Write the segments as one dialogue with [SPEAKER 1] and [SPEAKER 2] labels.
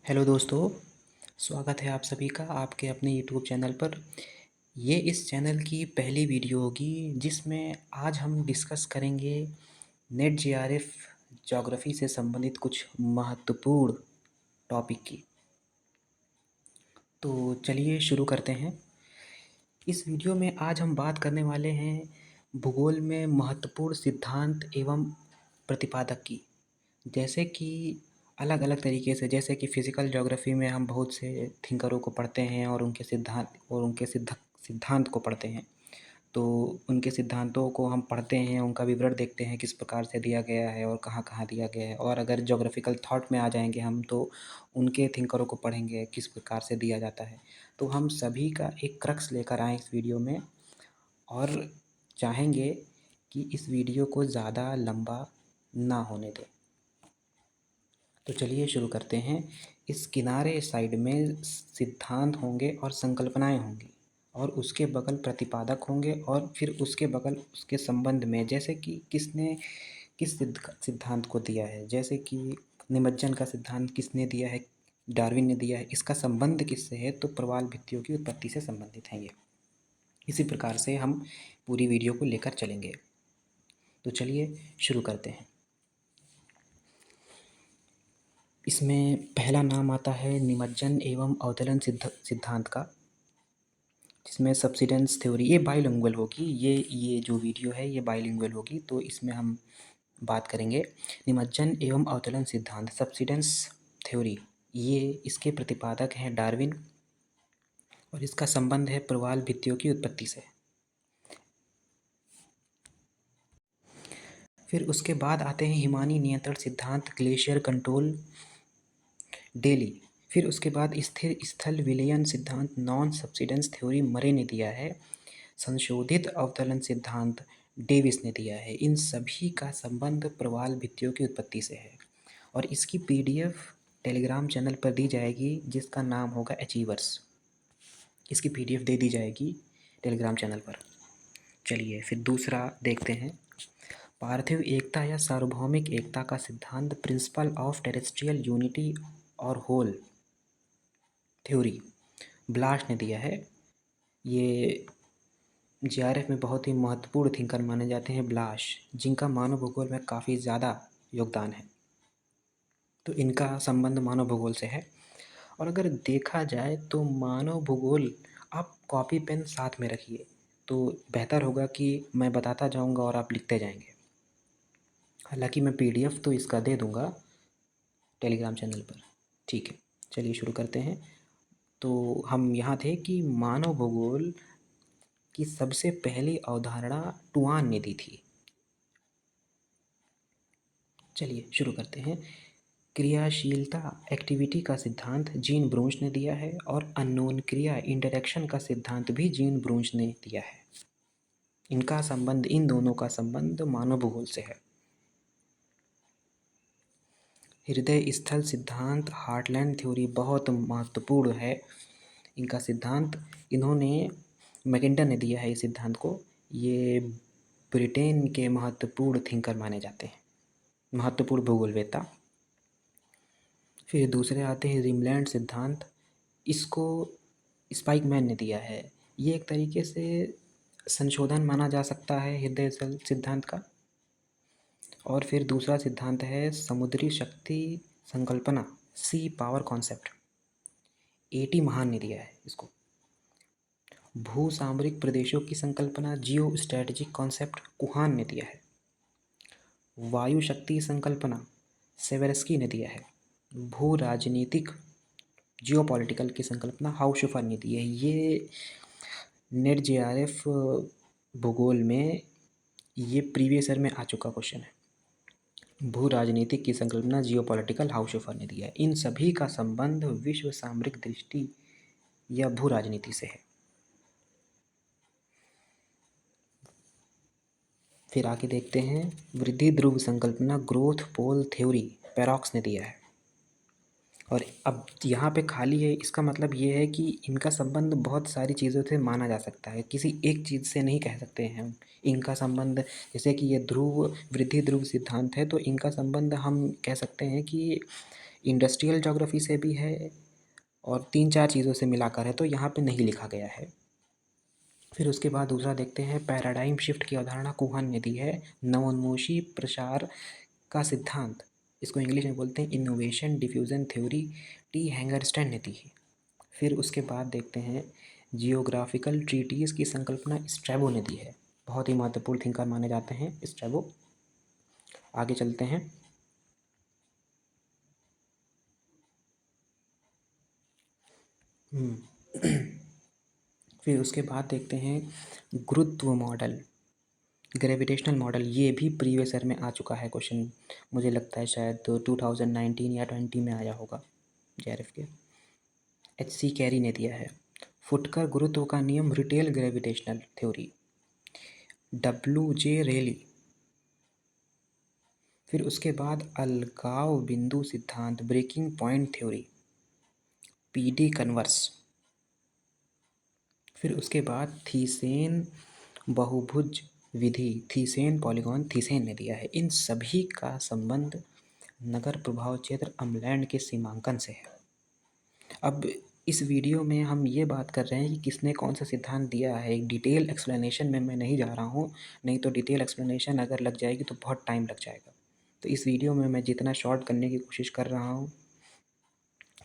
[SPEAKER 1] Hello दोस्तों, स्वागत है आप सभी का आपके अपने यूट्यूब चैनल पर। ये इस चैनल की पहली वीडियो होगी जिसमें आज हम डिस्कस करेंगे नेट जेआरएफ ज्योग्राफी से संबंधित कुछ महत्वपूर्ण टॉपिक की। तो चलिए शुरू करते हैं। इस वीडियो में आज हम बात करने वाले हैं भूगोल में महत्वपूर्ण सिद्धांत एवं प्रतिपादक की। जैसे कि अलग अलग तरीके से, जैसे कि फिज़िकल ज्योग्राफी में हम बहुत से थिंकरों को पढ़ते हैं और उनके सिद्धांत को पढ़ते हैं। तो उनके सिद्धांतों को हम पढ़ते हैं, उनका विवरण देखते हैं किस प्रकार से दिया गया है और कहाँ कहाँ दिया गया है। और अगर ज्योग्राफिकल थॉट में आ जाएंगे हम, तो उनके थिंकरों को पढ़ेंगे किस प्रकार से दिया जाता है। तो हम सभी का एक क्रक्स लेकर आए इस वीडियो में, और चाहेंगे कि इस वीडियो को ज़्यादा लंबा ना होने दें। तो चलिए शुरू करते हैं। इस किनारे साइड में सिद्धांत होंगे और संकल्पनाएं होंगी, और उसके बगल प्रतिपादक होंगे, और फिर उसके बगल उसके संबंध में, जैसे कि किसने किस सिद्धांत को दिया है। जैसे कि निमज्जन का सिद्धांत किसने दिया है, डार्विन ने दिया है। इसका संबंध किससे है, तो प्रवाल भित्तियों की उत्पत्ति से संबंधित है ये। इसी प्रकार से हम पूरी वीडियो को लेकर चलेंगे। तो चलिए शुरू करते हैं। इसमें पहला नाम आता है निमज्जन एवं अवतरण सिद्धांत का, जिसमें सब्सिडेंस थ्योरी, ये बाइलिंगुअल होगी। ये जो वीडियो है ये बाइलिंगुअल होगी। तो इसमें हम बात करेंगे निमज्जन एवं अवतरण सिद्धांत, सब्सिडेंस थ्योरी। ये इसके प्रतिपादक हैं डार्विन, और इसका संबंध है प्रवाल भित्तियों की उत्पत्ति से। फिर उसके बाद आते हैं हिमानी नियंत्रण सिद्धांत, ग्लेशियर कंट्रोल, डेली। फिर उसके बाद स्थिर स्थल विलयन सिद्धांत, नॉन सब्सिडेंस थ्योरी, मरे ने दिया है। संशोधित अवतरण सिद्धांत डेविस ने दिया है। इन सभी का संबंध प्रवाल भित्तियों की उत्पत्ति से है, और इसकी पीडीएफ टेलीग्राम चैनल पर दी जाएगी जिसका नाम होगा अचीवर्स। इसकी पीडीएफ दे दी जाएगी टेलीग्राम चैनल पर। चलिए फिर दूसरा देखते हैं, पार्थिव एकता या सार्वभौमिक एकता का सिद्धांत, प्रिंसिपल ऑफ टेरेस्ट्रियल यूनिटी और होल थ्योरी, ब्लाश ने दिया है। ये जेआरएफ में बहुत ही महत्वपूर्ण थिंकर माने जाते हैं ब्लाश, जिनका मानव भूगोल में काफ़ी ज़्यादा योगदान है। तो इनका संबंध मानव भूगोल से है। और अगर देखा जाए तो मानव भूगोल, आप कॉपी पेन साथ में रखिए तो बेहतर होगा कि मैं बताता जाऊंगा और आप लिखते जाएंगे। हालांकि मैं पीडीएफ तो इसका दे दूंगा टेलीग्राम चैनल पर। ठीक है, चलिए शुरू करते हैं। तो हम यहाँ थे कि मानव भूगोल की सबसे पहली अवधारणा टुआन ने दी थी। चलिए शुरू करते हैं। क्रियाशीलता एक्टिविटी का सिद्धांत जीन ब्रूंच ने दिया है, और अननोन क्रिया इंटरेक्शन का सिद्धांत भी जीन ब्रूंच ने दिया है। इनका संबंध, इन दोनों का संबंध मानव भूगोल से है। हृदय स्थल सिद्धांत, हार्टलैंड थ्योरी बहुत महत्वपूर्ण है। इनका सिद्धांत इन्होंने, मैकेंटन ने दिया है इस सिद्धांत को। ये ब्रिटेन के महत्वपूर्ण थिंकर माने जाते हैं, महत्वपूर्ण भूगोलवेत्ता। फिर दूसरे आते हैं रिमलैंड सिद्धांत, इसको स्पाइकमैन ने दिया है। ये एक तरीके से संशोधन माना जा सकता है हृदय सिद्धांत का। और फिर दूसरा सिद्धांत है समुद्री शक्ति संकल्पना, सी पावर कॉन्सेप्ट, एटी महान ने दिया है इसको। भू सामरिक प्रदेशों की संकल्पना, जियो स्ट्रेटेजिक कॉन्सेप्ट, कुहान ने दिया है। वायु शक्ति संकल्पना, सेवेरस्की ने दिया है। भू राजनीतिक, जियोपॉलिटिकल की संकल्पना हाउशुफर ने दी है। ये नेट जेआरएफ भूगोल में ये प्रीवियस ईयर में आ चुका क्वेश्चन है। भू राजनीतिक की संकल्पना जियोपॉलिटिकल हाउशुफर ने दिया है। इन सभी का संबंध विश्व सामरिक दृष्टि या भू राजनीति से है। फिर आगे देखते हैं वृद्धि ध्रुव संकल्पना, ग्रोथ पोल थ्योरी, पेरॉक्स ने दिया है। और अब यहाँ पे खाली है, इसका मतलब ये है कि इनका संबंध बहुत सारी चीज़ों से माना जा सकता है, किसी एक चीज़ से नहीं कह सकते हैं हम इनका संबंध। जैसे कि ये ध्रुव, वृद्धि ध्रुव सिद्धांत है, तो इनका संबंध हम कह सकते हैं कि इंडस्ट्रियल ज्योग्राफी से भी है और 3-4 चीज़ों से मिलाकर है, तो यहाँ पे नहीं लिखा गया है। फिर उसके बाद दूसरा देखते हैं, पैराडाइम शिफ्ट की अवधारणा कुहान ने दी है। नवोन्मेषी प्रसार का सिद्धांत, इसको इंग्लिश में बोलते हैं इनोवेशन डिफ्यूज़न थ्योरी, टी हैंगरस्टैंड ने दी है। फिर उसके बाद देखते हैं, जियोग्राफिकल ट्रीटीज़ की संकल्पना स्ट्रैबो ने दी है। बहुत ही महत्वपूर्ण थिंकर माने जाते हैं स्ट्रैबो। आगे चलते हैं। फिर उसके बाद देखते हैं गुरुत्व मॉडल, ग्रेविटेशनल मॉडल। ये भी प्रीवियस ईयर में आ चुका है क्वेश्चन, मुझे लगता है शायद 2019 या 20 में आया होगा जेआरएफ के। HC कैरी ने दिया है। फुटकर गुरुत्व का नियम, retail gravitational theory, WJ Reilly. फिर उसके बाद अलगाव बिंदु सिद्धांत, breaking point theory, PD Converse. फिर उसके बाद थीसेन बहुभुज विधि, थीसेन पॉलीगॉन, थीसेन ने दिया है। इन सभी का संबंध नगर प्रभाव क्षेत्र अम्लैंड के सीमांकन से है। अब इस वीडियो में हम ये बात कर रहे हैं कि किसने कौन सा सिद्धांत दिया है। एक डिटेल एक्सप्लेनेशन में मैं नहीं जा रहा हूँ, नहीं तो डिटेल एक्सप्लेनेशन अगर लग जाएगी तो बहुत टाइम लग जाएगा। तो इस वीडियो में मैं जितना शॉर्ट करने की कोशिश कर रहा हूँ,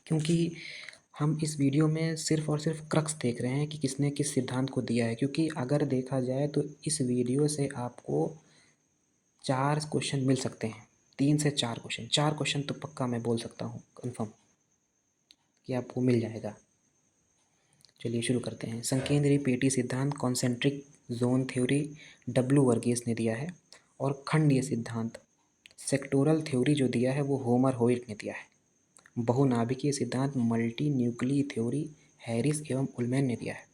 [SPEAKER 1] क्योंकि हम इस वीडियो में सिर्फ़ और सिर्फ क्रक्स देख रहे हैं कि किसने किस सिद्धांत को दिया है। क्योंकि अगर देखा जाए तो इस वीडियो से आपको 4 क्वेश्चन मिल सकते हैं, 3 से 4 क्वेश्चन। 4 क्वेश्चन तो पक्का मैं बोल सकता हूँ कन्फर्म कि आपको मिल जाएगा। चलिए शुरू करते हैं। संकेंद्रीय पेटी सिद्धांत, कॉन्सेंट्रिक जोन थ्योरी, W वर्गीस ने दिया है। और खंडीय सिद्धांत, सेक्टोरल थ्योरी जो दिया है वो होमर होइट ने दिया है। बहुनाभिकीय सिद्धांत, मल्टी न्यूक्ली थ्योरी, हैरिस एवं उलमैन ने दिया है।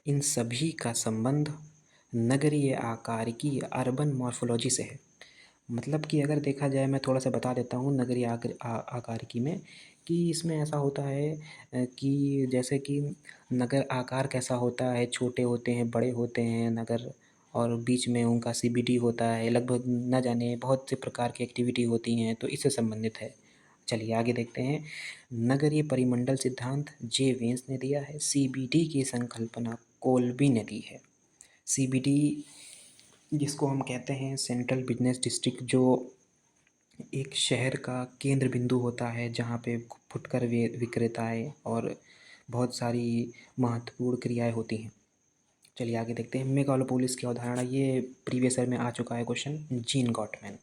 [SPEAKER 1] इन सभी का संबंध नगरीय आकारिकी, अर्बन मॉर्फोलॉजी से है। मतलब कि अगर देखा जाए, मैं थोड़ा सा बता देता हूँ नगरीय आकारिकी में, कि इसमें ऐसा होता है कि जैसे कि नगर आकार कैसा होता है, छोटे होते हैं, बड़े होते हैं नगर, और बीच में उनका CBD होता है। लगभग न जाने बहुत से प्रकार की एक्टिविटी होती हैं, तो इससे संबंधित है। चलिए आगे देखते हैं। नगरीय परिमंडल सिद्धांत, J वेंस ने दिया है। CBD की संकल्पना कोल्बी ने दी है। CBD जिसको हम कहते हैं सेंट्रल बिजनेस डिस्ट्रिक्ट, जो एक शहर का केंद्र बिंदु होता है जहाँ पे फुटकर विक्रेताएँ और बहुत सारी महत्वपूर्ण क्रियाएं होती हैं। चलिए आगे देखते हैं। मेगालोपोलिस की अवधारणा, ये प्रीवियस ईयर में आ चुका है क्वेश्चन, जीन गॉटमैन।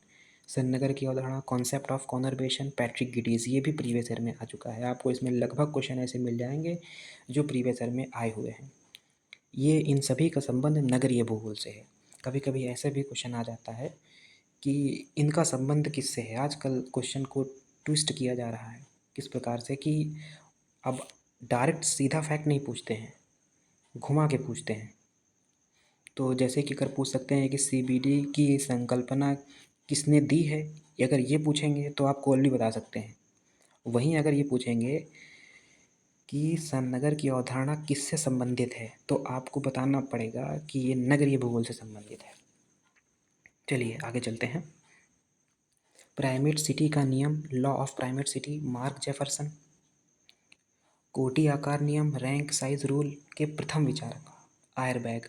[SPEAKER 1] सन्नगर की अवधारणा, कॉन्सेप्ट ऑफ कॉनर्वेशन, पैट्रिक गिडीज। ये भी प्रीवियस ईयर में आ चुका है। आपको इसमें लगभग क्वेश्चन ऐसे मिल जाएंगे जो प्रीवियस ईयर में आए हुए हैं। ये इन सभी का संबंध नगरीय भूगोल से है। कभी कभी ऐसे भी क्वेश्चन आ जाता है कि इनका संबंध किससे है। आजकल क्वेश्चन को ट्विस्ट किया जा रहा है किस प्रकार से, कि अब डायरेक्ट सीधा फैक्ट नहीं पूछते हैं, घुमा के पूछते हैं। तो जैसे कि अगर पूछ सकते हैं कि CBD की संकल्पना किसने दी है, अगर ये पूछेंगे तो आप कोल्बी बता सकते हैं। वहीं अगर ये पूछेंगे कि सन्नगर की अवधारणा किससे संबंधित है, तो आपको बताना पड़ेगा कि ये नगरीय भूगोल से संबंधित है। चलिए आगे चलते हैं। प्राइमेट सिटी का नियम, law of primate city, mark Jefferson. कोटी आकार नियम, रैंक साइज रूल के प्रथम विचारक आयरबैग।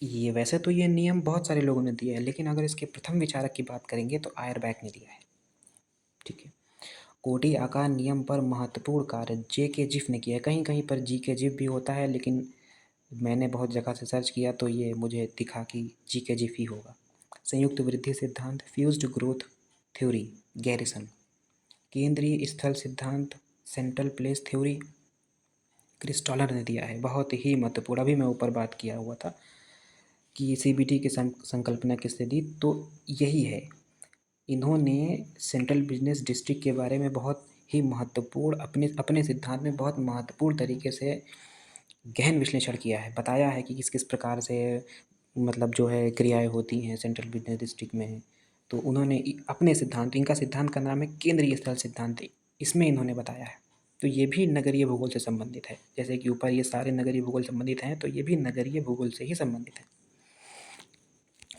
[SPEAKER 1] ये वैसे तो ये नियम बहुत सारे लोगों ने दिए हैं, लेकिन अगर इसके प्रथम विचारक की बात करेंगे तो आयरबैग ने दिया है। ठीक है। कोटी आकार नियम पर महत्वपूर्ण कार्य J.K. जिफ ने किया है। कहीं कहीं पर G.K. जिफ भी होता है, लेकिन मैंने बहुत जगह से सर्च किया तो ये मुझे दिखा कि G.K. जिफ ही होगा। संयुक्त वृद्धि सिद्धांत, फ्यूज्ड ग्रोथ थ्योरी, गैरिसन। केंद्रीय स्थल सिद्धांत, सेंट्रल प्लेस थ्योरी, क्रिस्टॉलर ने दिया है। बहुत ही महत्वपूर्ण, अभी मैं ऊपर बात किया हुआ था कि CBD की संकल्पना किसने दी, तो यही है। इन्होंने सेंट्रल बिजनेस डिस्ट्रिक्ट के बारे में बहुत ही महत्वपूर्ण, अपने अपने सिद्धांत में बहुत महत्वपूर्ण तरीके से गहन विश्लेषण किया है, बताया है कि किस किस प्रकार से मतलब जो है क्रियाएं होती हैं सेंट्रल बिजनेस डिस्ट्रिक्ट में। तो उन्होंने अपने सिद्धांत, इनका सिद्धांत का नाम है केंद्रीय स्थल सिद्धांत, इसमें इन्होंने बताया है। तो ये भी नगरीय भूगोल से संबंधित है। जैसे कि ऊपर ये सारे नगरीय भूगोल संबंधित हैं, तो ये भी नगरीय भूगोल से ही संबंधित है।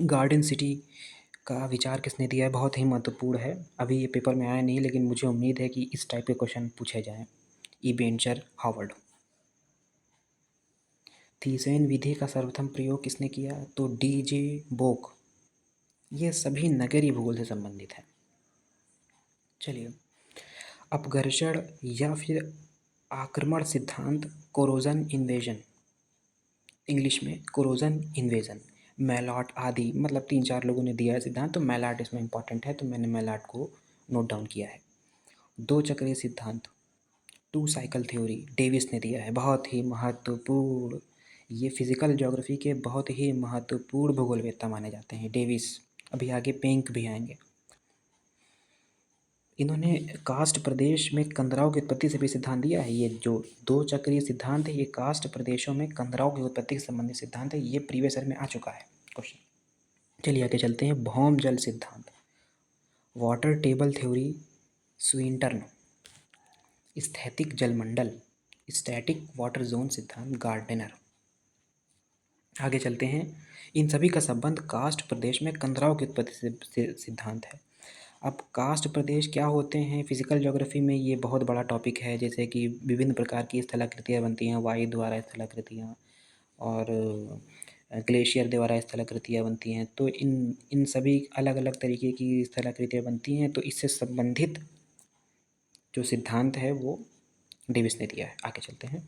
[SPEAKER 1] गार्डन सिटी का विचार किसने दिया है, बहुत ही महत्वपूर्ण है। अभी ये पेपर में आया नहीं, लेकिन मुझे उम्मीद है कि इस टाइप के क्वेश्चन पूछे जाएं। इबेंचर हावर्ड। थीसेन विधि का सर्वप्रथम प्रयोग किसने किया, तो डीजे बोक। ये सभी नगरीय भूगोल से संबंधित हैं। चलिए, अपघर्षण या फिर आक्रमण सिद्धांत, कोरोजन इन्वेजन, इंग्लिश में कोरोजन इन्वेजन, मैलाट आदि, मतलब 3-4 लोगों ने दिया है सिद्धांत, तो मैलाट इसमें इंपॉर्टेंट है, तो मैंने मैलाट को नोट डाउन किया है। दो चक्रीय सिद्धांत, 2 साइकिल थ्योरी, डेविस ने दिया है, बहुत ही महत्वपूर्ण। ये फिजिकल ज्योग्राफी के बहुत ही महत्वपूर्ण भूगोलवेत्ता माने जाते हैं, डेविस। अभी आगे पेंक भी आएंगे। इन्होंने कास्ट प्रदेश में कंदराव की उत्पत्ति से भी सिद्धांत दिया है। ये जो 2 चक्रीय सिद्धांत है, ये कास्ट प्रदेशों में कंदराव की उत्पत्ति से संबंधित सिद्धांत है। ये प्रीवियस ईयर में आ चुका है क्वेश्चन। चलिए आगे चलते हैं। भौम जल सिद्धांत, वाटर टेबल थ्योरी, स्विंटर्न। स्थैतिक जलमंडल, स्टैटिक वाटर जोन सिद्धांत, गार्डनर। आगे चलते हैं। इन सभी का संबंध कास्ट प्रदेश में कंदराव की उत्पत्ति से सिद्धांत है। अब कास्ट प्रदेश क्या होते हैं, फिजिकल ज्योग्राफी में ये बहुत बड़ा टॉपिक है। जैसे कि विभिन्न प्रकार की स्थलाकृतियाँ बनती हैं, वायु द्वारा स्थलाकृतियाँ और ग्लेशियर द्वारा स्थलाकृतियाँ बनती हैं। तो इन सभी अलग अलग तरीके की स्थलाकृतियाँ बनती हैं, तो इससे संबंधित जो सिद्धांत है वो डेविस ने दिया है। आगे चलते हैं।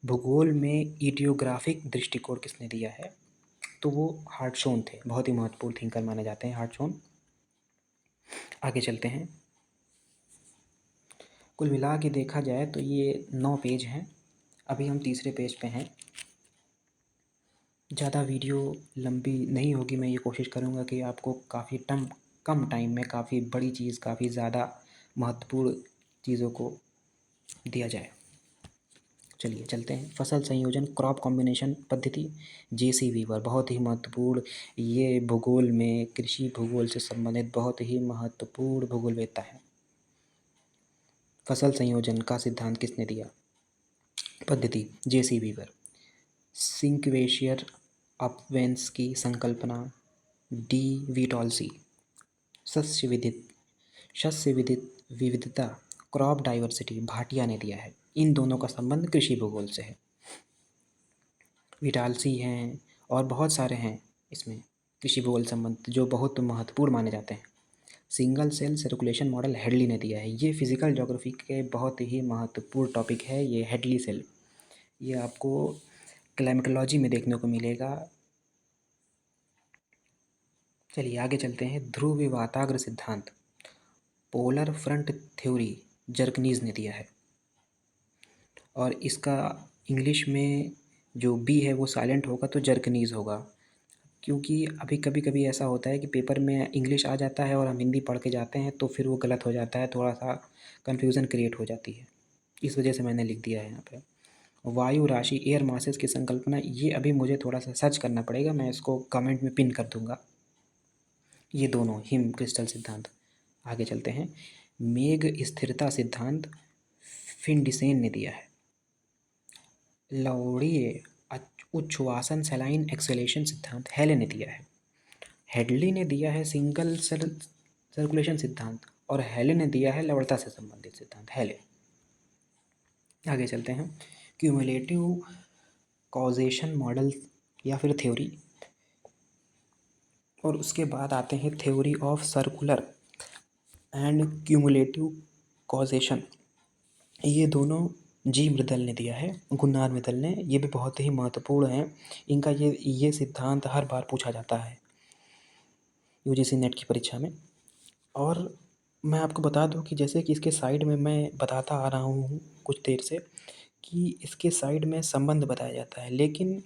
[SPEAKER 1] भूगोल में इडियोग्राफिक दृष्टिकोण किसने दिया है, तो वो हार्टशोन थे, बहुत ही महत्वपूर्ण थिंकर माने जाते हैं हार्टशोन। आगे चलते हैं। कुल मिला के देखा जाए तो ये 9 पेज हैं। अभी हम तीसरे पेज पे हैं। ज़्यादा वीडियो लंबी नहीं होगी, मैं ये कोशिश करूँगा कि आपको काफ़ी कम टाइम में काफ़ी बड़ी चीज़, काफ़ी ज़्यादा महत्वपूर्ण चीज़ों को दिया जाए। चलिए चलते हैं। फसल संयोजन, क्रॉप कॉम्बिनेशन पद्धति, जेसी वीवर, बहुत ही महत्वपूर्ण। ये भूगोल में, कृषि भूगोल से संबंधित बहुत ही महत्वपूर्ण भूगोलवेत्ता है। फसल संयोजन का सिद्धांत किसने दिया, पद्धति, जेसी वीवर। सिंक्वेशियर अपवेंस की संकल्पना, डी वीटॉल्सी। शस्य विविधता, क्रॉप डाइवर्सिटी, भाटिया ने दिया है। इन दोनों का संबंध कृषि भूगोल से है। विटाल्सी हैं और बहुत सारे हैं इसमें कृषि भूगोल संबंध जो बहुत महत्वपूर्ण माने जाते हैं। Single cell circulation model Hadley ने दिया है। ये फिजिकल ज्योग्राफी के बहुत ही महत्वपूर्ण टॉपिक है। ये हेडली सेल, ये आपको क्लाइमेटोलॉजी में देखने को मिलेगा। चलिए आगे चलते हैं। ध्रुव वाताग्र सिद्धांत, पोलर फ्रंट थ्योरी, जर्कनीज ने दिया है। और इसका इंग्लिश में जो बी है वो साइलेंट होगा तो जर्कनीज होगा, क्योंकि अभी कभी कभी ऐसा होता है कि पेपर में इंग्लिश आ जाता है और हम हिंदी पढ़ के जाते हैं, तो फिर वो गलत हो जाता है, थोड़ा सा कन्फ्यूज़न क्रिएट हो जाती है। इस वजह से मैंने लिख दिया है यहाँ पे। वायु राशि, एयर मासेस की संकल्पना, ये अभी मुझे थोड़ा सा सर्च करना पड़ेगा, मैं इसको कमेंट में पिन कर दूंगा। ये दोनों हिम क्रिस्टल सिद्धांत। आगे चलते हैं। मेघ स्थिरता सिद्धांत, फिनडिसेन ने दिया है। लौड़ीय उच्छ्वासन सैलाइन एक्सेलेशन सिद्धांत, हेले ने दिया है। हेडली ने दिया है सिंगल सेल सर्कुलेशन सिद्धांत और हेले ने दिया है लवणता से संबंधित सिद्धांत, हेले। आगे चलते हैं। क्यूमुलेटिव कॉजेशन मॉडल या फिर थ्योरी, और उसके बाद आते हैं theory of circular and cumulative causation. ये दोनों जी मृदल ने दिया है, गुन्नार मृदल ने। ये भी बहुत ही महत्वपूर्ण है। इनका ये सिद्धांत हर बार पूछा जाता है यूजीसी नेट की परीक्षा में। और मैं आपको बता दूं कि जैसे कि इसके साइड में मैं बताता आ रहा हूँ कुछ देर से कि इसके साइड में संबंध बताया जाता है, लेकिन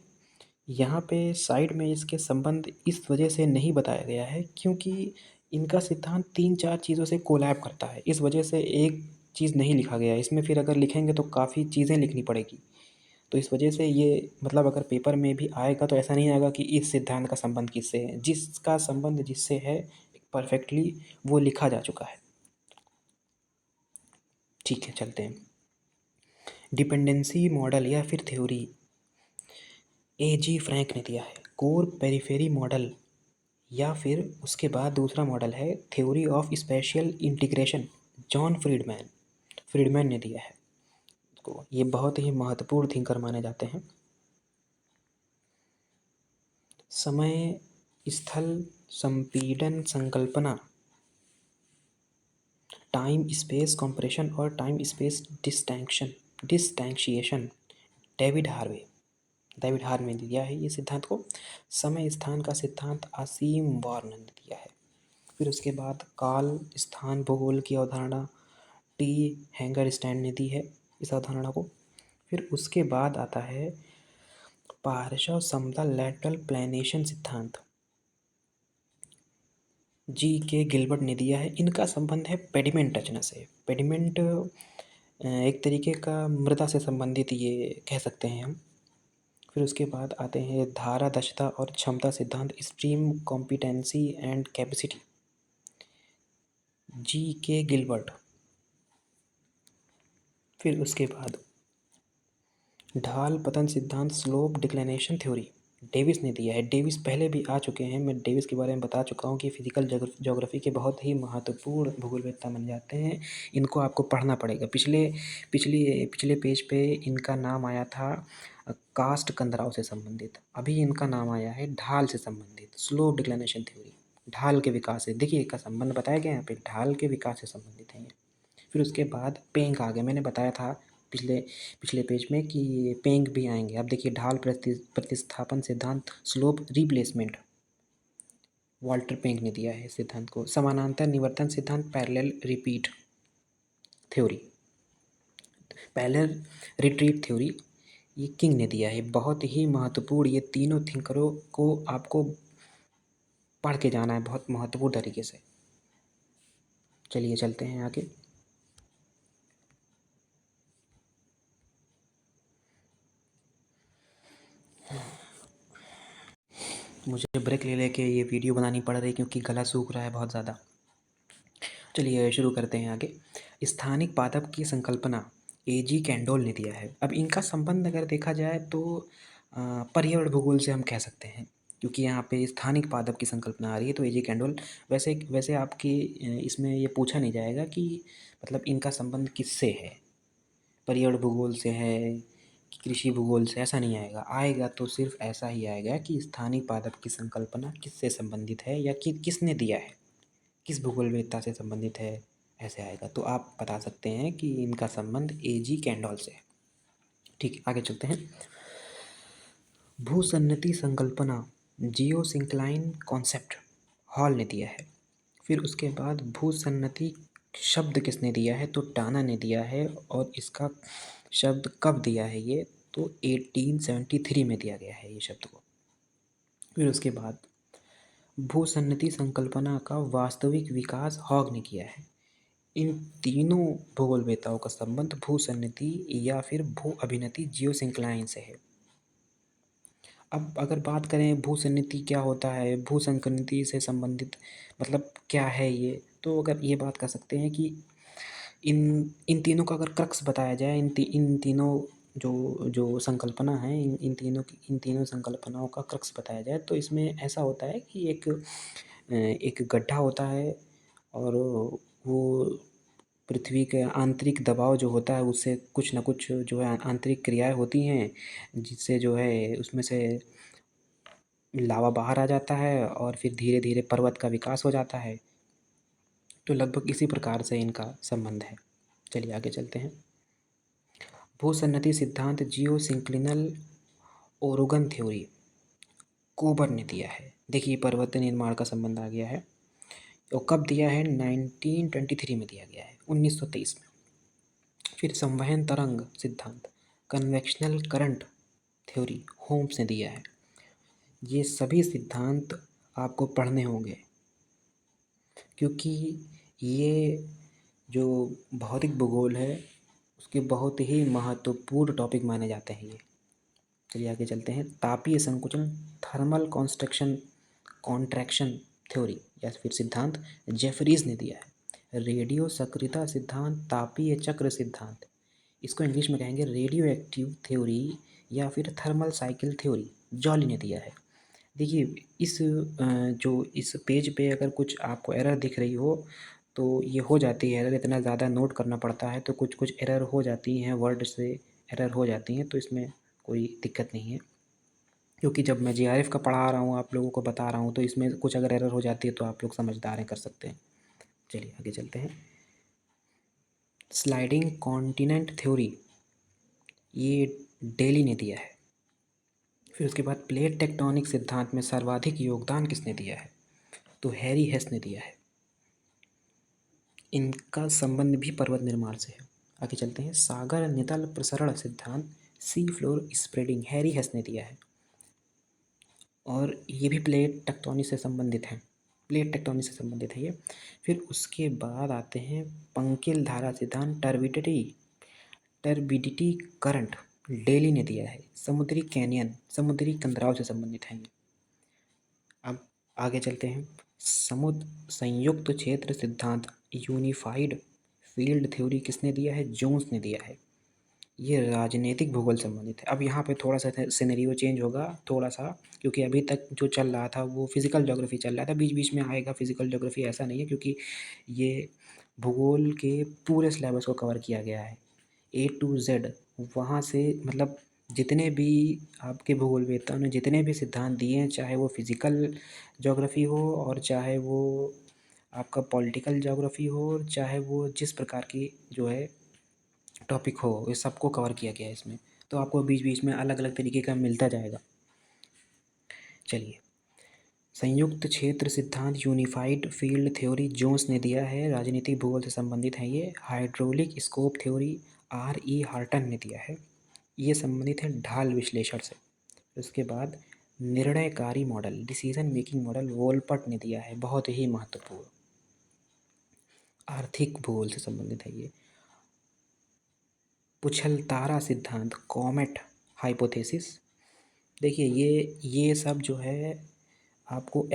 [SPEAKER 1] यहाँ पे साइड में इसके संबंध इस वजह से नहीं बताया गया है क्योंकि इनका सिद्धांत 3-4 चीज़ों से कोलैब करता है। इस वजह से एक चीज़ नहीं लिखा गया है इसमें। फिर अगर लिखेंगे तो काफ़ी चीज़ें लिखनी पड़ेगी, तो इस वजह से ये, मतलब अगर पेपर में भी आएगा तो ऐसा नहीं आएगा कि इस सिद्धांत का संबंध किससे है। जिसका संबंध जिससे है परफेक्टली वो लिखा जा चुका है। ठीक है, चलते हैं। डिपेंडेंसी मॉडल या फिर थ्योरी, ए जी फ्रैंक ने दिया है। कोर पेरिफेरी मॉडल, या फिर उसके बाद दूसरा मॉडल है theory of spatial integration, John Friedmann ने दिया है इसको। ये बहुत ही महत्वपूर्ण थिंकर माने जाते हैं। समय स्थल संपीड़न संकल्पना, टाइम स्पेस कॉम्प्रेशन और टाइम स्पेस डिस्टेंशिएशन, डेविड हार्वे ने दिया है ये सिद्धांत को। समय स्थान का सिद्धांत असीम वार्न ने दिया है। फिर उसके बाद काल स्थान भूगोल की अवधारणा टी हैंगरस्टैंड ने दी है इस अवधारणा को। फिर उसके बाद आता है पार्श्व समतल लैटरल प्लेनेशन सिद्धांत, जी के गिलबर्ट ने दिया है। इनका संबंध है पेडिमेंट रचना से। पेडिमेंट एक तरीके का मृदा से संबंधित ये कह सकते हैं हम। फिर उसके बाद आते हैं धारा दक्षता और क्षमता सिद्धांत, स्ट्रीम कॉम्पिटेंसी एंड कैपेसिटी, जी के गिलबर्ट। फिर उसके बाद ढाल पतन सिद्धांत, स्लोप डिक्लिनेशन थ्योरी, डेविस ने दिया है। डेविस पहले भी आ चुके हैं, मैं डेविस के बारे में बता चुका हूँ कि फिजिकल ज्योग्राफी के बहुत ही महत्वपूर्ण भूगोलवेत्ता बन जाते हैं। इनको आपको पढ़ना पड़ेगा। पिछले पिछले पिछले पेज पे इनका नाम आया था कास्ट कंदराव से संबंधित, अभी इनका नाम आया है ढाल से संबंधित, स्लोप डिक्लिनेशन थ्योरी, ढाल के विकास से। देखिए इसका संबंध बताया गया यहाँ पे, ढाल के विकास से संबंधित है ये। फिर उसके बाद पेंग आ गया। मैंने बताया था पिछले पिछले पेज में कि ये पेंग भी आएंगे। अब देखिए ढाल प्रतिस्थापन सिद्धांत, स्लोप रिप्लेसमेंट, वाल्टर पेंग ने दिया है इस सिद्धांत को। समानांतर निवर्तन सिद्धांत, parallel repeat theory, parallel retreat theory, ये किंग ने दिया है। बहुत ही महत्वपूर्ण, ये तीनों थिंकरों को आपको पढ़ के जाना है बहुत महत्वपूर्ण तरीके से। चलिए चलते हैं आगे। मुझे ब्रेक ले लेके ये वीडियो बनानी पड़ रही क्योंकि गला सूख रहा है बहुत ज़्यादा। चलिए शुरू करते हैं आगे। स्थानिक पादप की संकल्पना, एजी कैंडोल ने दिया है। अब इनका संबंध अगर देखा जाए तो पर्यावरण भूगोल से हम कह सकते हैं, क्योंकि यहाँ पे स्थानिक पादप की संकल्पना आ रही है तो एजी कैंडोल। वैसे वैसे आपकी इसमें ये पूछा नहीं जाएगा कि मतलब इनका संबंध किससे है, पर्यावरण भूगोल से है कि कृषि भूगोल से, ऐसा नहीं आएगा। आएगा तो सिर्फ ऐसा ही आएगा कि स्थानीय पादप की संकल्पना किससे संबंधित है या कि किसने दिया है, किस भूगोलवेत्ता से संबंधित है, ऐसे आएगा। तो आप बता सकते हैं कि इनका संबंध एजी कैंडोल से है। ठीक है, आगे चलते हैं। भूसन्नति संकल्पना, जियोसिंक्लाइन कॉन्सेप्ट, हॉल ने दिया है। फिर उसके बाद भूसन्नति शब्द किसने दिया है, तो टाना ने दिया है। और इसका शब्द कब दिया है ये, तो 1873 में दिया गया है ये शब्द को। फिर उसके बाद भूसन्नति संकल्पना का वास्तविक विकास हॉग ने किया है। इन तीनों भूगोलवेत्ताओं का संबंध भूसन्नति या फिर भू अभिनति जियोसिंक्लाइन से है। अब अगर बात करें भूसन्नति क्या होता है, भूसंकरित से संबंधित मतलब क्या है ये, तो अगर ये बात कर सकते हैं कि इन इन तीनों का अगर क्रक्स बताया जाए, इन तीनों जो जो संकल्पना है, इन तीनों संकल्पनाओं का क्रक्स बताया जाए तो इसमें ऐसा होता है कि एक गड्ढा होता है और वो पृथ्वी के आंतरिक दबाव जो होता है उससे कुछ ना कुछ जो है आंतरिक क्रियाएं होती हैं, जिससे जो है उसमें से लावा बाहर आ जाता है और फिर धीरे धीरे पर्वत का विकास हो जाता है। तो लगभग इसी प्रकार से इनका संबंध है। चलिए आगे चलते हैं। भूसन्नति सिद्धांत, जियोसिंक्लिनल ओरोगन थ्योरी, कोबर ने दिया है। देखिए पर्वत निर्माण का संबंध आ गया है। और कब दिया है, 1923 में दिया गया है, 1923 में। फिर संवहन तरंग सिद्धांत, कन्वेक्शनल करंट थ्योरी, होम्स ने दिया है। ये सभी सिद्धांत आपको पढ़ने होंगे क्योंकि ये जो भौतिक भूगोल है उसके बहुत ही महत्वपूर्ण टॉपिक माने जाते हैं ये। चलिए आगे चलते हैं। तापीय संकुचन, थर्मल कॉन्ट्रैक्शन थ्योरी या फिर सिद्धांत, जेफरीज ने दिया है। रेडियो सक्रियता सिद्धांत, तापीय चक्र सिद्धांत, इसको इंग्लिश में कहेंगे रेडियो एक्टिव थ्योरी या फिर थर्मल साइकिल थ्योरी, जॉली ने दिया है। देखिए जो इस पेज पे अगर कुछ आपको एरर दिख रही हो तो ये हो जाती है एरर, इतना ज़्यादा नोट करना पड़ता है तो कुछ कुछ एरर हो जाती हैं, वर्ड से एरर हो जाती हैं, तो इसमें कोई दिक्कत नहीं है। क्योंकि जब मैं जीआरएफ का पढ़ा रहा हूँ, आप लोगों को बता रहा हूँ, तो इसमें कुछ अगर एरर हो जाती है तो आप लोग समझदार हैं, कर सकते हैं। चलिए आगे चलते हैं। स्लाइडिंग कॉन्टिनेंट थ्योरी, ये डेली ने दिया है। फिर उसके बाद प्लेट टेक्टोनिक सिद्धांत में सर्वाधिक योगदान किसने दिया है? तो हैरी हेस ने दिया है। इनका संबंध भी पर्वत निर्माण से है। आगे चलते हैं। सागर नितल प्रसरण सिद्धांत, सी फ्लोर स्प्रेडिंग, हैरी हेस ने दिया है और ये भी प्लेट टेक्टोनिक से संबंधित है, प्लेट टेक्टोनिक से संबंधित है ये। फिर उसके बाद आते हैं पंकिल धारा सिद्धांत, टर्बिडिटी करंट, डेली ने दिया है। समुद्री कैनियन, समुद्री कंदराव से संबंधित है ये। अब आगे चलते हैं। समुद्र संयुक्त क्षेत्र सिद्धांत, यूनिफाइड फील्ड थ्योरी किसने दिया है? जोन्स ने दिया है। ये राजनीतिक भूगोल संबंधित है। अब यहाँ पे थोड़ा सा सिनेरियो चेंज होगा थोड़ा सा, क्योंकि अभी तक जो चल रहा था वो फिज़िकल ज्योग्राफी चल रहा था, बीच बीच में आएगा फिज़िकल ज्योग्राफी, ऐसा नहीं है, क्योंकि ये भूगोल के पूरे सिलेबस को कवर किया गया है A to Z। वहाँ से मतलब जितने भी आपके भूगोलवेत्ताओं ने जितने भी सिद्धांत दिए हैं, चाहे वो फिज़िकल ज्योग्राफी हो और चाहे वो आपका पॉलिटिकल ज्योग्राफी हो, चाहे वो जिस प्रकार की जो है टॉपिक हो, ये सबको कवर किया गया है इसमें। तो आपको बीच बीच में अलग अलग तरीके का मिलता जाएगा। चलिए, संयुक्त क्षेत्र सिद्धांत, यूनिफाइड फील्ड थ्योरी, जोन्स ने दिया है, राजनीतिक भूगोल से संबंधित है ये। Hydraulic scope theory, R.E. Horton ने दिया है, ये संबंधित है ढाल विश्लेषण से। उसके बाद निर्णयकारी मॉडल, डिसीजन मेकिंग मॉडल, वोल्पट ने दिया है, बहुत ही महत्वपूर्ण, आर्थिक भूगोल से संबंधित है ये। पुछलतारा सिद्धांत, कॉमेट हाइपोथेसिस, देखिए ये सब जो है आपको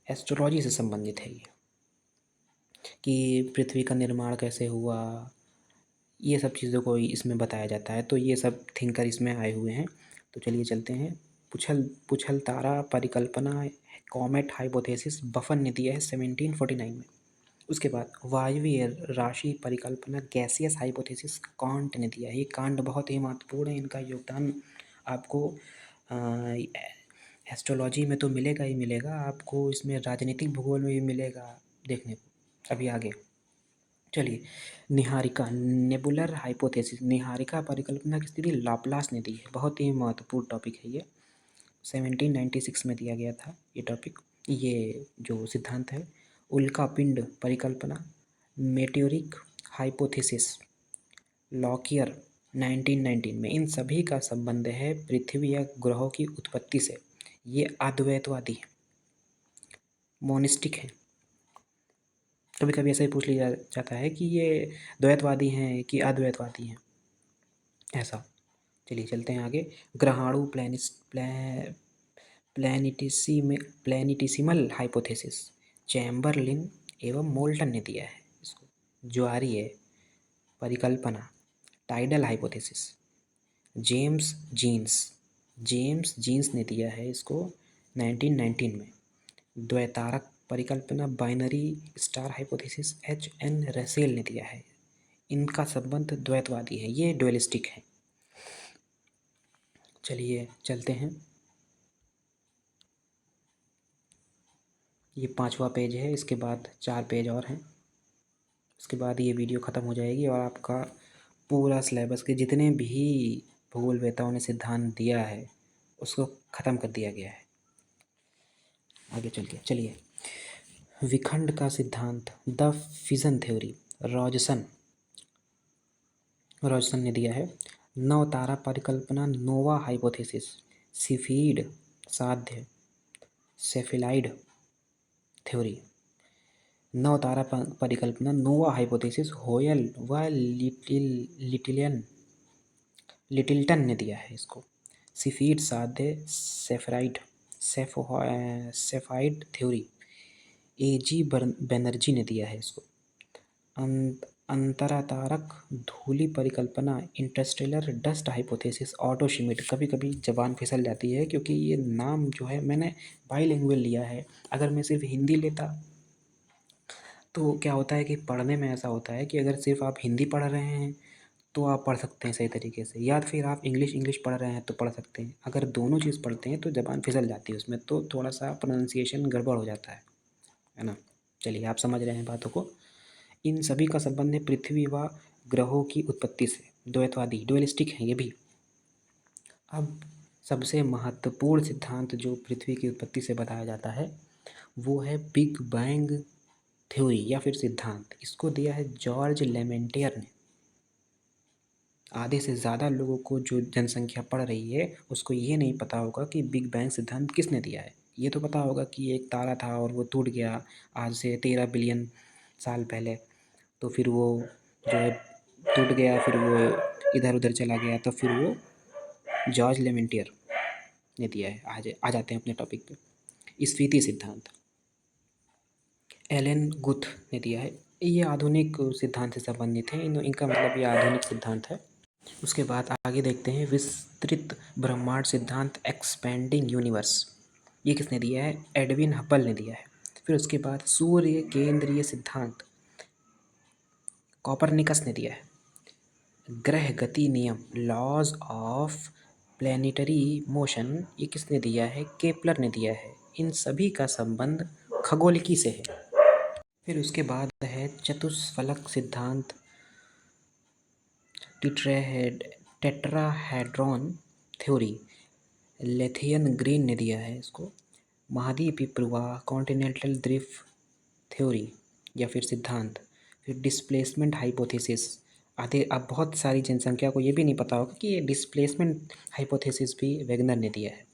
[SPEAKER 1] एस्ट्रोलॉजी से संबंधित है ये, कि पृथ्वी का निर्माण कैसे हुआ, ये सब चीज़ों को इसमें बताया जाता है। तो ये सब थिंकर इसमें आए हुए हैं। तो चलिए चलते हैं। पुछलतारा परिकल्पना, कॉमेट हाइपोथेसिस, बफन ने दिया है 1749 में। उसके बाद वायवीय राशि परिकल्पना, गैसियस हाइपोथेसिस, कांट ने दिया है। ये कांट बहुत ही महत्वपूर्ण है, इनका योगदान आपको एस्ट्रोलॉजी में तो मिलेगा ही मिलेगा, आपको इसमें राजनीतिक भूगोल में भी मिलेगा देखने को। अभी आगे चलिए। निहारिका नेबुलर हाइपोथेसिस, निहारिका परिकल्पना की स्थिति लाप्लास ने दी है, बहुत ही महत्वपूर्ण टॉपिक है ये। 1796 में दिया गया था ये टॉपिक, ये जो सिद्धांत है। उल्कापिंड परिकल्पना, मेटेओरिक हाइपोथेसिस, लॉकियर 1919 में। इन सभी का संबंध है पृथ्वी या ग्रहों की उत्पत्ति से। ये अद्वैतवादी हैं, मोनिस्टिक हैं। कभी कभी ऐसा ही पूछ लिया जाता है कि ये द्वैतवादी हैं कि अद्वैतवादी हैं, ऐसा। चलिए चलते हैं आगे। ग्रहाणु प्लैनेटिसिमल हाइपोथेसिस, चैम्बरलिन एवं मोल्टन ने दिया है इसको। ज्वारीय परिकल्पना, टाइडल हाइपोथेसिस, जेम्स जीन्स ने दिया है इसको 1919 में। द्वैतारक परिकल्पना, binary star hypothesis, H.N. Russell ने दिया है। इनका संबंध द्वैतवादी है, ये ड्युअलिस्टिक है। चलिए चलते हैं। ये 5वां पेज है, इसके बाद 4 पेज और हैं, उसके बाद ये वीडियो ख़त्म हो जाएगी और आपका पूरा सिलेबस के जितने भी भूगोलवेत्ताओं ने सिद्धांत दिया है उसको ख़त्म कर दिया गया है। आगे चलिए। विखंड का सिद्धांत, द फिजन थ्योरी, रॉजसन ने दिया है। नौ तारा परिकल्पना, नोवा हाइपोथेसिस, सिफीड साध्य, सेफिलाइड थ्योरी। नौ तारा परिकल्पना, नोवा हाइपोथेसिस, होयल व लिटिल्टन ने दिया है इसको। सिफीड साध्य, सेफाइड थ्योरी, A.G. बैनर्जी ने दिया है इसको। अंतरातारक धूलि परिकल्पना, Interstellar dust hypothesis, auto Schmidt. कभी कभी जबान फिसल जाती है क्योंकि ये नाम जो है मैंने बाईलिंगुअल लिया है। अगर मैं सिर्फ हिंदी लेता तो क्या होता है कि पढ़ने में ऐसा होता है कि अगर सिर्फ आप हिंदी पढ़ रहे हैं तो आप पढ़ सकते हैं सही तरीके से, या फिर आप इंग्लिश इंग्लिश पढ़ रहे हैं तो पढ़ सकते हैं। अगर दोनों चीज़ पढ़ते हैं तो ज़बान फिसल जाती है उसमें, तो थोड़ा सा प्रोनाउंसिएशन गड़बड़ हो जाता है ना। चलिए, आप समझ रहे हैं बातों को। इन सभी का संबंध है पृथ्वी व ग्रहों की उत्पत्ति से। द्वैतवादी, डुअलिस्टिक हैं ये भी। अब सबसे महत्वपूर्ण सिद्धांत जो पृथ्वी की उत्पत्ति से बताया जाता है वो है बिग बैंग थ्योरी या फिर सिद्धांत। इसको दिया है जॉर्ज लेमेंटियर ने। आधे से ज़्यादा लोगों को, जो जनसंख्या पढ़ रही है, उसको ये नहीं पता होगा कि बिग बैंग सिद्धांत किसने दिया है। ये तो पता होगा कि एक तारा था और वो टूट गया आज से 13 बिलियन साल पहले, तो फिर वो जो है टूट गया, फिर वो इधर उधर चला गया, तो फिर वो जॉर्ज लेमेंटियर ने दिया है। आ जाते हैं अपने टॉपिक पे। स्फीति सिद्धांत एलन गुथ ने दिया है। ये आधुनिक सिद्धांत से संबंधित है, इनका मतलब ये आधुनिक सिद्धांत है। उसके बाद आगे देखते हैं विस्तृत ब्रह्मांड सिद्धांत, एक्सपेंडिंग यूनिवर्स। ये किसने दिया है? एडविन हबल ने दिया है। फिर उसके बाद सूर्य केंद्रीय सिद्धांत, कॉपरनिकस ने दिया है। ग्रह गति नियम, लॉज ऑफ प्लैनेटरी मोशन, ये किसने दिया है? केपलर ने दिया है। इन सभी का संबंध खगोलिकी से है। फिर उसके बाद है चतुष्फलक सिद्धांत, टेट्राहेड्रॉन थ्योरी, लेथियन ग्रीन ने दिया है इसको। महाद्वीपीय प्रवाह, कॉन्टिनेंटल ड्रिफ्ट थ्योरी या फिर सिद्धांत। फिर डिस्प्लेसमेंट हाइपोथेसिस। आधे अब बहुत सारी जनसंख्या को ये भी नहीं पता होगा कि ये डिस्प्लेसमेंट हाइपोथेसिस भी वेगनर ने दिया है।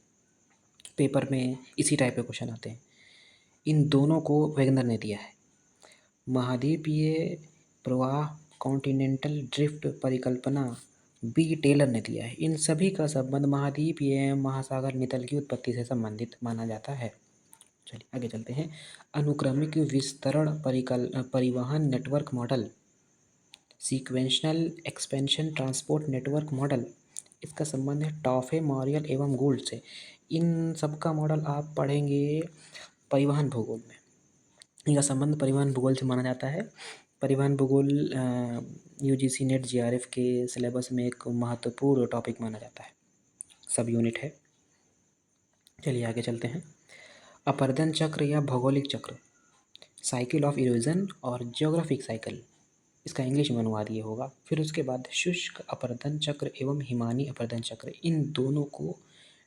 [SPEAKER 1] पेपर में इसी टाइप के क्वेश्चन आते हैं। इन दोनों को वेगनर ने दिया है। महाद्वीपीय प्रवाह, कॉन्टिनेंटल ड्रिफ्ट परिकल्पना बी टेलर ने दिया है। इन सभी का संबंध महाद्वीपीय एवं महासागर नितल की उत्पत्ति से संबंधित माना जाता है। चलिए आगे चलते हैं। अनुक्रमिक विस्तरण परिवहन network model, sequential expansion transport network model, इसका संबंध है टॉफे, मॉरियल एवं गोल्ड से। इन सब का मॉडल आप पढ़ेंगे परिवहन भूगोल में। इनका संबंध परिवहन भूगोल से माना जाता है। परिवहन भूगोल यूजीसी नेट जीआरएफ के सिलेबस में एक महत्वपूर्ण टॉपिक माना जाता है, सब यूनिट है। चलिए आगे चलते हैं। अपर्दन चक्र या भौगोलिक चक्र, साइकिल ऑफ इरोजन और जियोग्राफिक साइकिल, इसका इंग्लिश में अनुवाद ये होगा। फिर उसके बाद शुष्क अपर्दन चक्र एवं हिमानी अपर्दन चक्र, इन दोनों को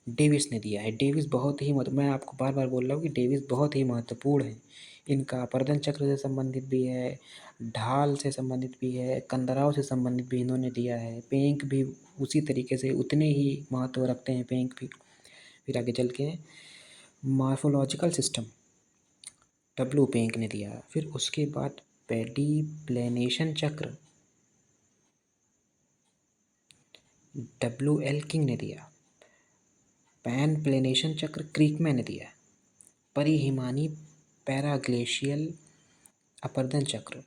[SPEAKER 1] डेविस ने दिया है। डेविस बहुत ही मैं आपको बार बार बोल रहा हूँ कि डेविस बहुत ही महत्वपूर्ण है। इनका अपर्दन चक्र से संबंधित भी है, ढाल से संबंधित भी है, कंदराव से संबंधित भी इन्होंने दिया है। पेंक भी उसी तरीके से उतने ही महत्व रखते हैं, पेंक भी। फिर आगे चल के मॉर्फोलॉजिकल सिस्टम, डब्ल्यू पेंक ने दिया। फिर उसके बाद पेडिप्लेनेशन चक्र, डब्ल्यू एल किंग ने दिया। पैन प्लेनेशन चक्र क्रीकमैन ने दिया। परिहिमानी पैराग्लेशियल अपर्दन चक्र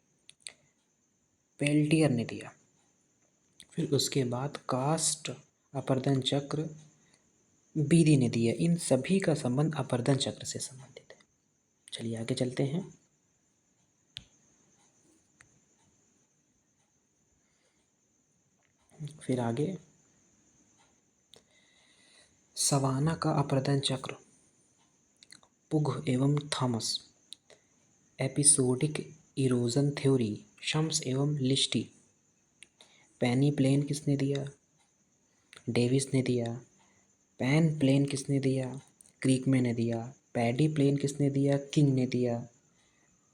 [SPEAKER 1] पेल्टियर ने दिया। फिर उसके बाद कास्ट अपर्दन चक्र बीडी ने दिया। इन सभी का संबंध अपर्दन चक्र से संबंधित है। चलिए आगे चलते हैं। फिर आगे सवाना का अपर्दन चक्र, पुग एवं Thomas. Episodic erosion theory, Shams एवं लिस्टी। पैनी प्लेन किसने दिया? डेविस ने दिया। पैन प्लेन किसने दिया? क्रीकमैन ने दिया। पैडी प्लेन किसने दिया? किंग ने दिया।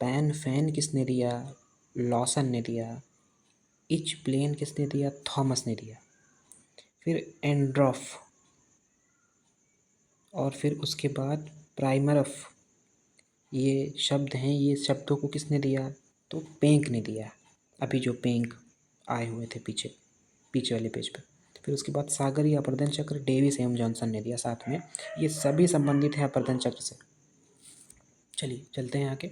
[SPEAKER 1] पैन फैन किसने दिया? लॉसन ने दिया। इच प्लेन किसने दिया? थॉमस ने दिया। फिर एंड्रॉफ और फिर उसके बाद प्राइमरफ, ये शब्द हैं। ये शब्दों को किसने दिया? तो पेंक ने दिया। अभी जो पेंक आए हुए थे पीछे पीछे वाले पेज पे। फिर उसके बाद सागरीय अपर्दन चक्र डेविस एवं जॉनसन ने दिया साथ में। ये सभी संबंधित है अपर्दन चक्र से। चलिए चलते हैं आगे।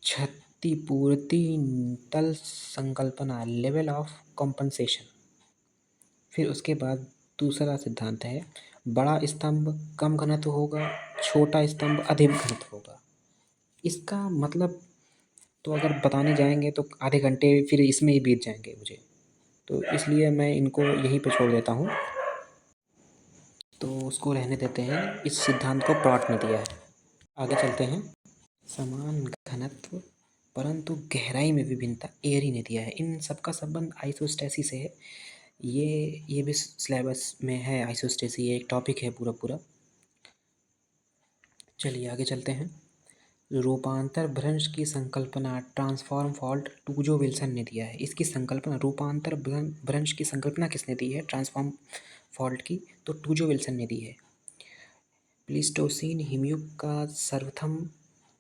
[SPEAKER 1] क्षतिपूर्ति तल संकल्पना लेवल ऑफ कॉम्पनसेशन। फिर उसके बाद दूसरा सिद्धांत है बड़ा स्तंभ कम घनत्व होगा, छोटा स्तंभ अधिक घनत्व होगा। इसका मतलब तो अगर बताने जाएंगे तो आधे घंटे फिर इसमें ही बीत जाएंगे मुझे, तो इसलिए मैं इनको यहीं पे छोड़ देता हूँ। तो उसको रहने देते हैं, इस सिद्धांत को प्लॉट में दिया है। आगे चलते हैं। समान घनत्व परंतु गहराई में विभिन्नता एयरी ने दिया है। इन सबका संबंध आइसोस्टेसिस से है। ये भी सिलेबस में है। आइसोस्टेसिस ये एक टॉपिक है पूरा पूरा। चलिए आगे चलते हैं। रूपांतर भ्रंश की संकल्पना ट्रांसफॉर्म फॉल्ट टूजो विल्सन ने दिया है। इसकी संकल्पना रूपांतर भ्रंश की संकल्पना किसने दी है ट्रांसफॉर्म फॉल्ट की, तो टूजो विल्सन ने दी है। प्लीस्टोसीन हिमयुग का सर्वप्रथम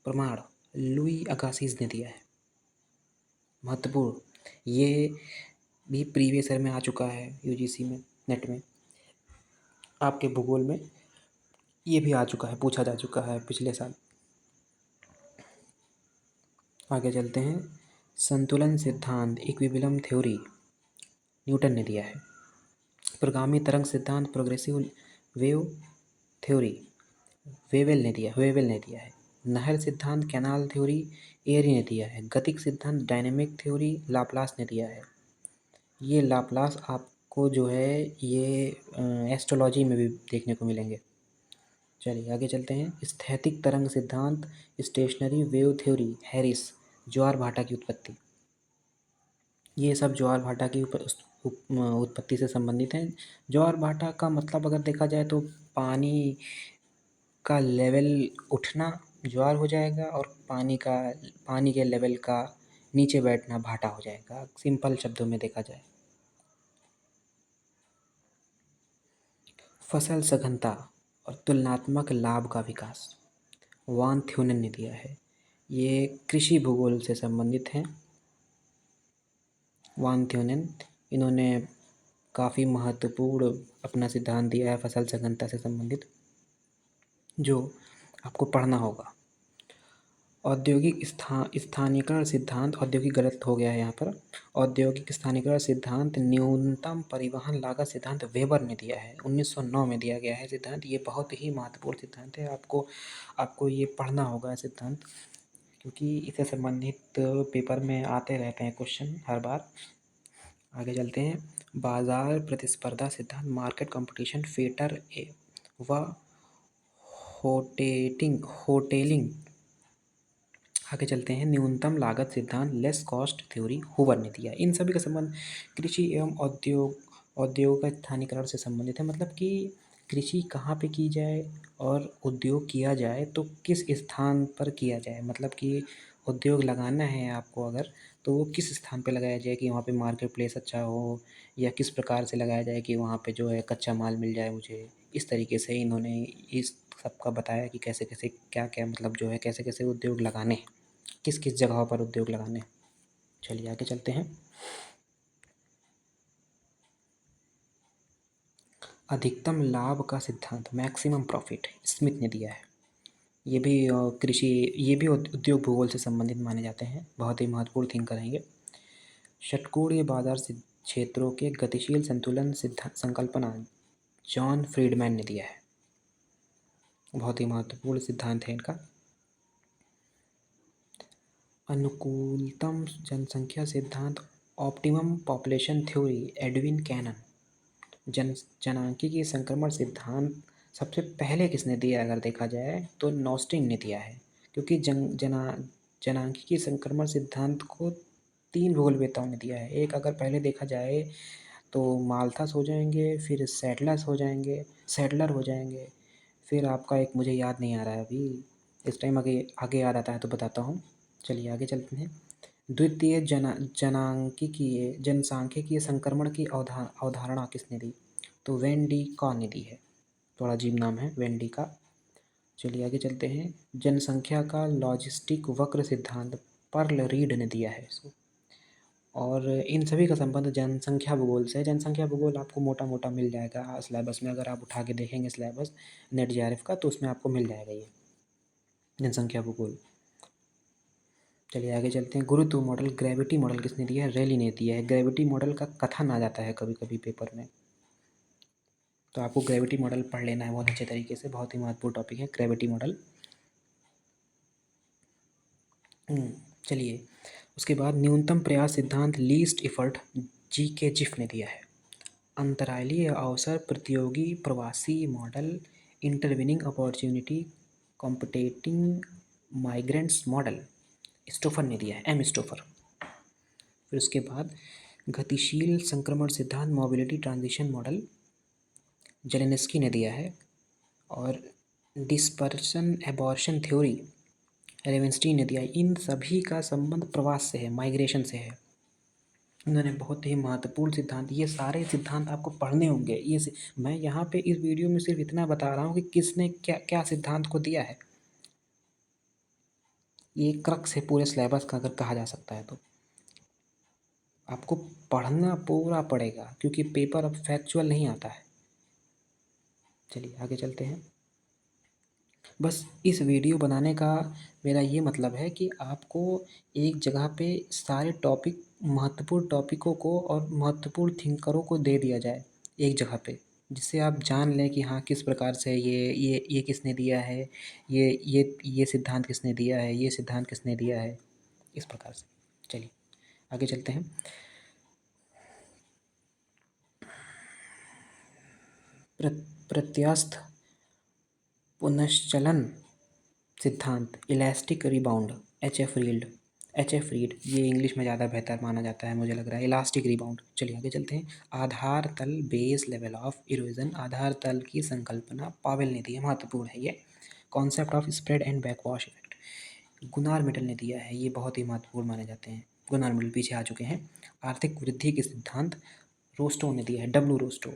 [SPEAKER 1] प्रमाण लुई अगासिस ने दिया है। महत्वपूर्ण, ये भी प्रीवियस ईयर में आ चुका है, यूजीसी में नेट में आपके भूगोल में ये भी आ चुका है, पूछा जा चुका है पिछले साल। आगे चलते हैं। संतुलन सिद्धांत इक्विलिब्रियम थ्योरी न्यूटन ने दिया है। प्रगामी तरंग सिद्धांत प्रोग्रेसिव वेव थ्योरी वेवेल ने दिया है। नहर सिद्धांत कैनाल थ्योरी एयरी ने दिया है। गतिक सिद्धांत डायनेमिक थ्योरी लाप्लास ने दिया है। ये लाप्लास आपको जो है ये एस्ट्रोलॉजी में भी देखने को मिलेंगे। चलिए आगे चलते हैं। स्थैतिक तरंग सिद्धांत स्टेशनरी वेव थ्योरी हैरिस ज्वार भाटा की उत्पत्ति। ये सब ज्वार भाटा की उत्पत्ति से संबंधित हैं। ज्वार भाटा का मतलब अगर देखा जाए तो पानी का लेवल उठना ज्वार हो जाएगा और पानी के लेवल का नीचे बैठना भाटा हो जाएगा, सिंपल शब्दों में देखा जाए। फसल सघनता और तुलनात्मक लाभ का विकास वान थ्योनेन ने दिया है। ये कृषि भूगोल से संबंधित हैं। वान थ्योनेन इन्होंने काफ़ी महत्वपूर्ण अपना सिद्धांत दिया है फसल सघनता से संबंधित, जो आपको पढ़ना होगा। औद्योगिक स्थानीयकरण सिद्धांत, औद्योगिक गलत हो गया है यहाँ पर। औद्योगिक स्थानीयकरण सिद्धांत न्यूनतम परिवहन लागत सिद्धांत वेबर ने दिया है। 1909 में दिया गया है सिद्धांत। ये बहुत ही महत्वपूर्ण सिद्धांत है। आपको ये पढ़ना होगा सिद्धांत, क्योंकि इससे संबंधित पेपर में आते रहते हैं क्वेश्चन हर बार। आगे चलते हैं। बाजार प्रतिस्पर्धा सिद्धांत मार्केट कंपटीशन फैक्टर व होटेलिंग। आगे चलते हैं। न्यूनतम लागत सिद्धांत लेस कॉस्ट थ्योरी हूवर ने दिया। इन सभी का संबंध कृषि एवं उद्योग का स्थानीयकरण से संबंधित है। मतलब कि कृषि कहाँ पे की जाए और उद्योग किया जाए तो किस स्थान पर किया जाए। मतलब कि उद्योग लगाना है आपको अगर, तो वो किस स्थान पे लगाया जाए कि वहाँ पे मार्केट प्लेस अच्छा हो, या किस प्रकार से लगाया जाए कि वहाँ पे जो है कच्चा माल मिल जाए मुझे। इस तरीके से इन्होंने इस सबका बताया कि कैसे कैसे क्या क्या मतलब जो है कैसे कैसे उद्योग लगाने हैं, किस किस जगहों पर उद्योग लगाने हैं। चलिए आगे चलते हैं। अधिकतम लाभ का सिद्धांत मैक्सिमम प्रॉफिट स्मिथ ने दिया है। ये भी ये भी उद्योग भूगोल से संबंधित माने जाते हैं, बहुत ही महत्वपूर्ण थिंक करेंगे। षटकोणीय बाजार क्षेत्रों के गतिशील संतुलन सिद्धांत संकल्पना जॉन फ्रीडमैन ने दिया है। बहुत ही महत्वपूर्ण सिद्धांत है इनका। अनुकूलतम जनसंख्या सिद्धांत optimum population theory Edwin Cannan. जनांकीय संक्रमण सिद्धांत सबसे पहले किसने दिया अगर देखा जाए तो नॉस्टिन ने दिया है, क्योंकि जनांकीय संक्रमण सिद्धांत को 3 भूगोलवेत्ताओं ने दिया है। एक अगर पहले देखा जाए तो माल्थस हो जाएंगे, फिर सैडलर हो जाएंगे, फिर आपका एक मुझे याद नहीं आ रहा है अभी, इस टाइम आगे आगे याद आता है तो बताता हूँ। चलिए आगे चलते हैं। द्वितीय जनसांख्यिकीय संक्रमण की अवधारणा किसने दी, तो वेन डी कॉ ने दी है। थोड़ा अजीब नाम है वेन डी का। चलिए आगे चलते हैं। जनसंख्या का लॉजिस्टिक वक्र सिद्धांत पर्ल रीड ने दिया है इसको। और इन सभी का संबंध जनसंख्या भूगोल से है। जनसंख्या भूगोल आपको मोटा मोटा मिल जाएगा सिलेबस में, अगर आप उठा के देखेंगे सिलेबस नेट जेआरएफ का तो उसमें आपको मिल जाएगा ये जनसंख्या भूगोल। चलिए आगे चलते हैं। गुरुत्व मॉडल, ग्रेविटी मॉडल किसने दिया है? रेली ने दिया है। ग्रेविटी मॉडल का कथन आ जाता है कभी कभी पेपर में, तो आपको ग्रेविटी मॉडल पढ़ लेना है बहुत अच्छे तरीके से, बहुत ही महत्वपूर्ण टॉपिक है ग्रेविटी मॉडल। चलिए उसके बाद न्यूनतम प्रयास सिद्धांत, लीस्ट एफर्ट, जी.के. जिफ ने दिया है। अंतरालीय अवसर, प्रतियोगी प्रवासी model, intervening opportunity, competing migrants model, Stouffer ने दिया है, एम स्टोफर। फिर उसके बाद गतिशील संक्रमण सिद्धांत, मोबिलिटी ट्रांजिशन मॉडल, जेलेंस्की ने दिया है। और डिस्पर्शन एबॉर्शन थ्योरी, रेवेंस्टीन ने दिया है। इन सभी का संबंध प्रवास से है, माइग्रेशन से है। इन्होंने बहुत ही महत्वपूर्ण सिद्धांत, ये सारे सिद्धांत आपको पढ़ने होंगे। मैं यहाँ पे इस वीडियो में सिर्फ इतना बता रहा हूँ कि किसने क्या क्या सिद्धांत को दिया है। ये क्रक्स है पूरे सिलेबस का, अगर कहा जा सकता है तो। आपको पढ़ना पूरा पड़ेगा क्योंकि पेपर अब फैक्चुअल नहीं आता है। चलिए आगे चलते हैं। बस इस वीडियो बनाने का मेरा ये मतलब है कि आपको एक जगह पे सारे टॉपिक, महत्वपूर्ण टॉपिकों को और महत्वपूर्ण थिंकरों को दे दिया जाए एक जगह पे, जिससे आप जान लें कि हाँ किस प्रकार से ये किसने दिया है, ये सिद्धांत किसने दिया है, ये सिद्धांत किसने दिया है, इस प्रकार से। चलिए आगे चलते हैं। प्रत्यास्थ पुनश्चलन सिद्धांत, elastic rebound, H F read, ये इंग्लिश में ज़्यादा बेहतर माना जाता है मुझे लग रहा है, इलास्टिक रिबाउंड। चलिए आगे चलते हैं। आधार तल, बेस लेवल ऑफ इरोजन, आधार तल की संकल्पना पावेल ने दी है, महत्वपूर्ण है ये। Concept of spread and backwash effect, Gunnar metal ने दिया है, ये बहुत ही महत्वपूर्ण माने जाते हैं। गुनार मेटल पीछे आ चुके हैं। आर्थिक वृद्धि के सिद्धांत, रोस्टो ने दिया है, डब्ल्यू रोस्टो।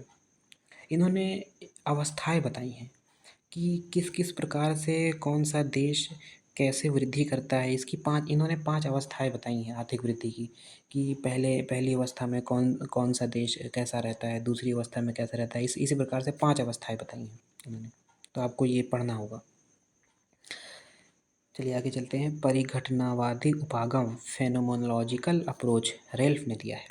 [SPEAKER 1] इन्होंने अवस्थाएं बताई हैं कि किस किस प्रकार से कौन सा देश कैसे वृद्धि करता है। इसकी इन्होंने 5 अवस्थाएं बताई हैं आर्थिक वृद्धि की, कि पहली अवस्था में कौन कौन सा देश कैसा रहता है, दूसरी अवस्था में कैसा रहता है, इसी प्रकार से 5 अवस्थाएं बताई हैं इन्होंने, तो आपको ये पढ़ना होगा। चलिए आगे चलते हैं। परिघटनावादी उपागम, फेनोमोनोलॉजिकल अप्रोच, रेल्फ ने दिया है।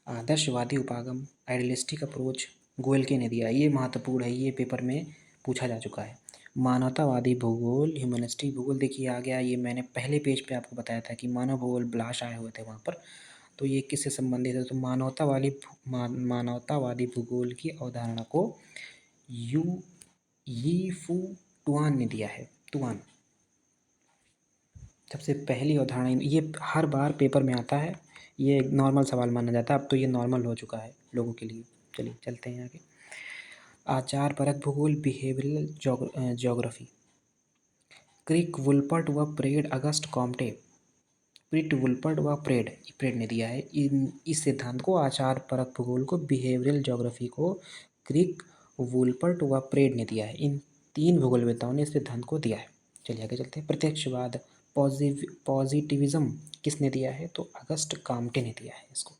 [SPEAKER 1] आदर्शवादी उपागम, आइडियलिस्टिक अप्रोच, गोयल्के ने दिया। ये महत्वपूर्ण है, ये पेपर में पूछा जा चुका है। मानवतावादी भूगोल, ह्यूमनिस्टिक भूगोल, देखिए आ गया, ये मैंने पहले पेज पे आपको बताया था कि मानव भूगोल ब्लाश आए हुए थे वहाँ पर, तो ये किससे संबंधित है? तो मानवतावादी भूगोल की अवधारणा को यू यी फू टुआन ने दिया है, टुआन। सबसे पहली अवधारणा, ये हर बार पेपर में आता है, ये नॉर्मल सवाल माना जाता है, अब तो ये नॉर्मल हो चुका है लोगों के लिए। चलिए चलते हैं आगे। आचार परक भूगोल, बिहेवियरल ज्योग्राफी, क्रिक वुलपर्ट व प्रेड, अगस्ट कॉम्टे, प्रिट वुलपर्ट व प्रेड ने दिया है। इस सिद्धांत को, आचार परक भूगोल को, बिहेवियरल ज्योग्राफी को क्रिक वुलपर्ट व प्रेड ने दिया है। इन 3 भूगोलवेताओं ने इस सिद्धांत को दिया है। चलिए आगे चलते हैं। प्रत्यक्षवाद, पॉजिटिविज्म किसने दिया है? तो अगस्ट कॉम्टे ने दिया है इसको।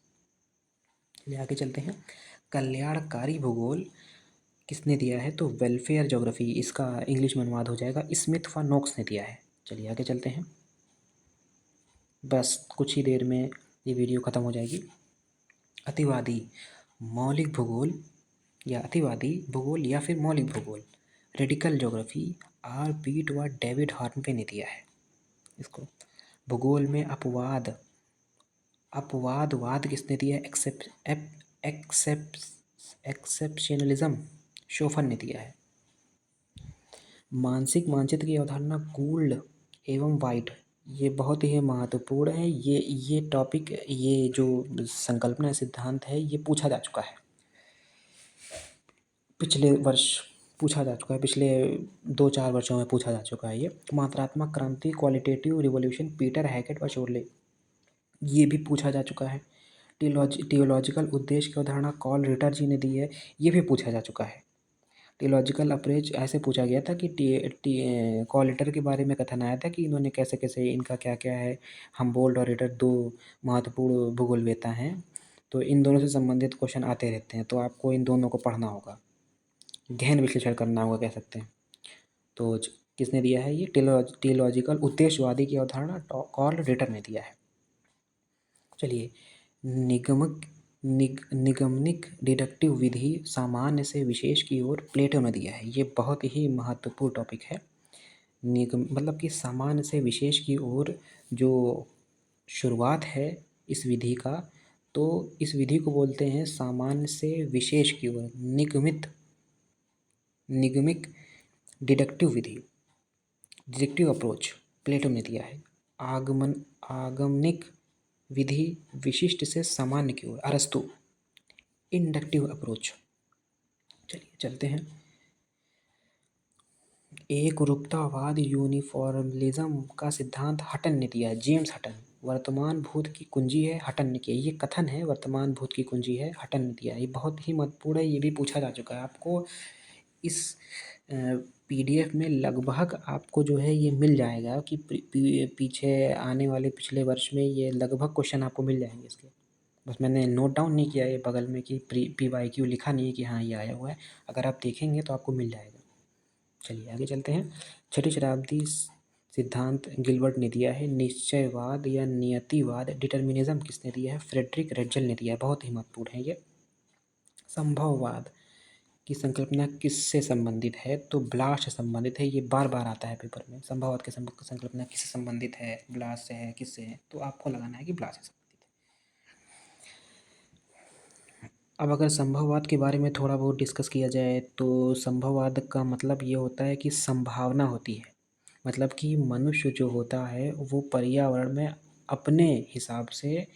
[SPEAKER 1] चलिए आगे चलते हैं। कल्याणकारी भूगोल किसने दिया है? तो वेलफेयर ज्योग्राफी, इसका इंग्लिश में अनुवाद हो जाएगा, स्मिथ व नोक्स ने दिया है। चलिए आगे चलते हैं। बस कुछ ही देर में ये वीडियो ख़त्म हो जाएगी। अतिवादी मौलिक भूगोल, या अतिवादी भूगोल या फिर मौलिक भूगोल, रेडिकल ज्योग्राफी, आर पीट व डेविड हॉर्नबे ने दिया है इसको। भूगोल में अपवादवाद किसने दिया है? एक्सेप्शनलिज्म, शोफर ने दिया है। मानसिक मानचित्र की अवधारणा, गोल्ड एवं वाइट, ये बहुत ही महत्वपूर्ण है। ये टॉपिक, ये जो संकल्पना सिद्धांत है, ये पूछा जा चुका है पिछले वर्ष, पूछा जा चुका है पिछले 2-4 वर्षों में पूछा जा चुका है ये। मात्रात्मक क्रांति, क्वालिटेटिव रिवॉल्यूशन, पीटर हैकेट व शोरले, ये भी पूछा जा चुका है। टियोलॉजिकल उद्देश्य की अवधारणा, कॉल रिटर जी ने दी है, ये भी पूछा जा चुका है। टियोलॉजिकल अप्रोच ऐसे पूछा गया था कि कॉल रिटर के बारे में कथन आया था कि इन्होंने कैसे कैसे, इनका क्या क्या है। हमबोल्ट और रिटर 2 महत्वपूर्ण भूगोलवेता हैं, तो इन दोनों से संबंधित क्वेश्चन आते रहते हैं, तो आपको इन दोनों को पढ़ना होगा, गहन विश्लेषण करना होगा कह सकते हैं। तो किसने दिया है? ये टेलॉजिकल उद्देश्यवादी की अवधारणा कार्ल रिटर ने दिया है। चलिए, निगमक निगमनिक डिडक्टिव विधि सामान्य से विशेष की ओर प्लेटो ने दिया है। ये बहुत ही महत्वपूर्ण टॉपिक है। निगम मतलब कि सामान्य से विशेष की ओर जो शुरुआत है इस विधि का, तो इस विधि को बोलते हैं सामान्य से विशेष की ओर निगमिक डिडक्टिव विधि, डिडक्टिव अप्रोच प्लेटो ने दिया है। आगमनिक विधि विशिष्ट से सामान्य की ओर अरस्तु, इंडक्टिव अप्रोच। चलिए चलते हैं। एकरूपतावाद यूनिफॉर्मलिज्म का सिद्धांत हटन ने दिया है, जेम्स हटन। वर्तमान भूत की कुंजी है, हटन ने किया। ये कथन है, वर्तमान भूत की कुंजी है, हटन ने दिया। ये बहुत ही महत्वपूर्ण है, ये भी पूछा जा चुका है। आपको इस पीडीएफ में लगभग आपको जो है ये मिल जाएगा कि पीछे आने वाले पिछले वर्ष में ये लगभग क्वेश्चन आपको मिल जाएंगे इसके। बस मैंने नोट डाउन नहीं किया है बगल में कि PYQ लिखा नहीं है कि हाँ ये आया हुआ है। अगर आप देखेंगे तो आपको मिल जाएगा। चलिए आगे चलते हैं। छठी शताब्दी सिद्धांत गिलबर्ट ने दिया है। निश्चयवाद या नियतिवाद डिटर्मिनिज्म किसने दिया है? फ्रेडरिक रेटजल ने दिया है। बहुत ही महत्वपूर्ण है ये। संभववाद की संकल्पना किससे संबंधित है? तो ब्लास से संबंधित है। ये बार बार आता है पेपर में। संभववाद की संकल्पना किससे संबंधित है? ब्लास से है, किससे है? तो आपको लगाना है कि ब्लास से संबंधित है। अब अगर संभववाद के बारे में थोड़ा बहुत डिस्कस किया जाए तो संभववाद का मतलब ये होता है कि संभावना होती है। मतलब कि मनुष्य जो होता है वो पर्यावरण में अपने हिसाब से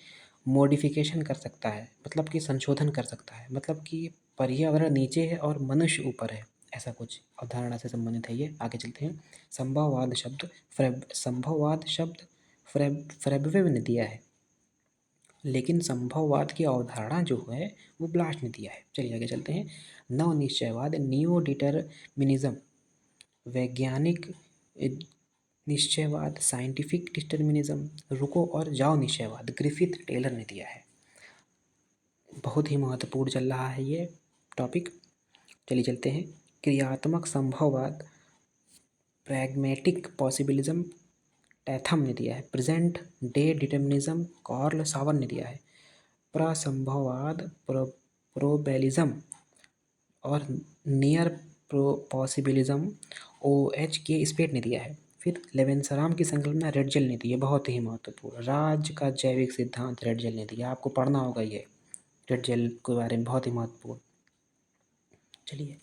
[SPEAKER 1] मॉडिफिकेशन कर सकता है, मतलब कि संशोधन कर सकता है। मतलब कि पर्यावरण नीचे है और मनुष्य ऊपर है, ऐसा कुछ अवधारणा से संबंधित है ये। आगे चलते हैं। संभववाद शब्द फ्रेबवे ने दिया है, लेकिन संभववाद की अवधारणा जो है वो ब्लास ने दिया है। चलिए आगे चलते हैं। नव निश्चयवाद, नियो डिटरमिनिज्म, वैज्ञानिक निश्चयवाद, साइंटिफिक डिटरमिनिज्म, रुको और जाओ निश्चयवाद, ग्रिफिथ टेलर ने दिया है। बहुत ही महत्वपूर्ण चल रहा है ये टॉपिक। चलिए चलते हैं। क्रियात्मक संभववाद, प्रैग्मेटिक पॉसिबिलिज्म, टैथम ने दिया है। प्रेजेंट डे डिटर्मिनिज्म, कार्ल सावर ने दिया है। प्रसंभववाद, प्रोबेलिज्म और नियर पॉसिबिलिज्म, OH के स्पेट ने दिया है। फिर लेवेंसराम की संकल्पना रेटजल ने दी है। बहुत ही महत्वपूर्ण। राज्य का जैविक सिद्धांत रेटजल ने दिया। आपको पढ़ना होगा ये रेटजल के बारे में, बहुत ही महत्वपूर्ण। चलिए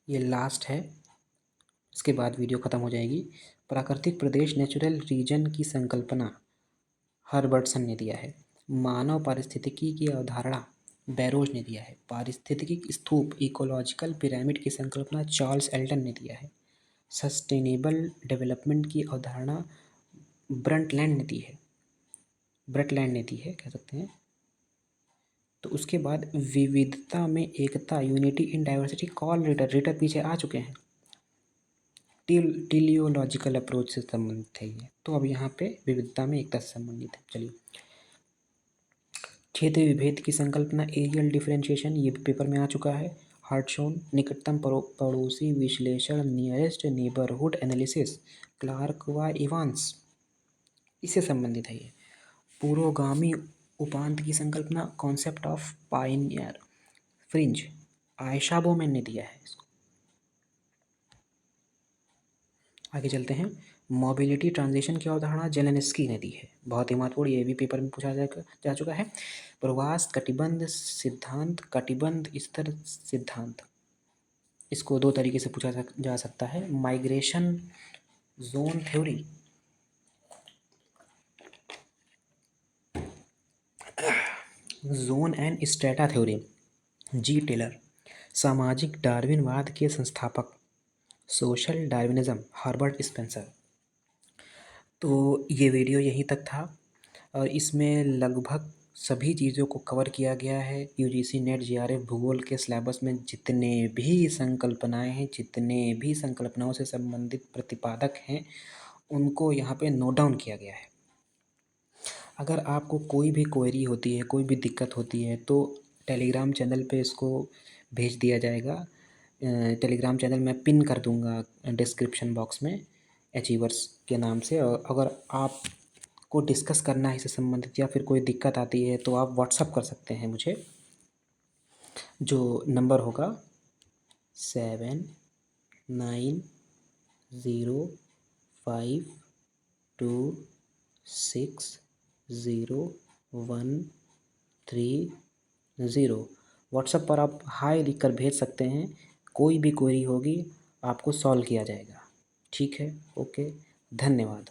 [SPEAKER 1] ये लास्ट है, इसके बाद वीडियो ख़त्म हो जाएगी। प्राकृतिक प्रदेश, नेचुरल रीजन की संकल्पना हर्बर्टसन ने दिया है। मानव पारिस्थितिकी की अवधारणा बैरोज ने दिया है। पारिस्थितिकी स्तूप, इकोलॉजिकल पिरामिड की संकल्पना चार्ल्स एल्टन ने दिया है। सस्टेनेबल डेवलपमेंट की अवधारणा ब्रंटलैंड ने दी है कह सकते हैं। तो उसके बाद विविधता में एकता, unity in diversity, Carl Ritter पीछे आ चुके हैं। टेलियोलॉजिकल अप्रोच से संबंधित है ये। तो अब यहाँ पे विविधता में एकता से संबंधित है। चलिए, क्षेत्रीय विभेद की संकल्पना, एरियल डिफरेंशिएशन, ये भी पेपर में आ चुका है। हार्टशॉन, निकटतम पड़ोसी विश्लेषण, नियरेस्ट नेबरहुड एनालिसिस, क्लार्क व इवांस, इससे संबंधित है ये। पुरोगामी उपांत की संकल्पना, concept of pioneer fringe, Ayesha बोमेन ने दिया है इसको। आगे चलते हैं। मोबिलिटी ट्रांजिशन की अवधारणा जेलेंस्की ने दी है। बहुत ही महत्वपूर्ण, ये भी पेपर में पूछा जा चुका है। प्रवास कटिबंध सिद्धांत, कटिबंध स्तर सिद्धांत, इसको दो तरीके से पूछा जा सकता है। Migration zone theory, zone and strata theory, G Taylor. सामाजिक डार्विनवाद के संस्थापक, सोशल डार्विनिज्म, हर्बर्ट स्पेंसर। तो ये वीडियो यहीं तक था और इसमें लगभग सभी चीज़ों को कवर किया गया है। UGC नेट JRF भूगोल के सिलेबस में जितने भी संकल्पनाएं हैं, जितने भी संकल्पनाओं से संबंधित प्रतिपादक हैं, उनको यहाँ पे नोट डाउन किया गया है। अगर आपको कोई भी क्वेरी होती है, कोई भी दिक्कत होती है, तो टेलीग्राम चैनल पे इसको भेज दिया जाएगा। टेलीग्राम चैनल मैं पिन कर दूँगा डिस्क्रिप्शन बॉक्स में। अचीवर्स के नाम से। और अगर आपको डिस्कस करना है इससे संबंधित या फिर कोई दिक्कत आती है तो आप व्हाट्सअप कर सकते हैं मुझे, जो नंबर होगा 7905260130। व्हाट्सएप पर आप हाय लिखकर भेज सकते हैं। कोई भी क्वेरी होगी आपको सॉल्व किया जाएगा। ठीक है, ओके, धन्यवाद।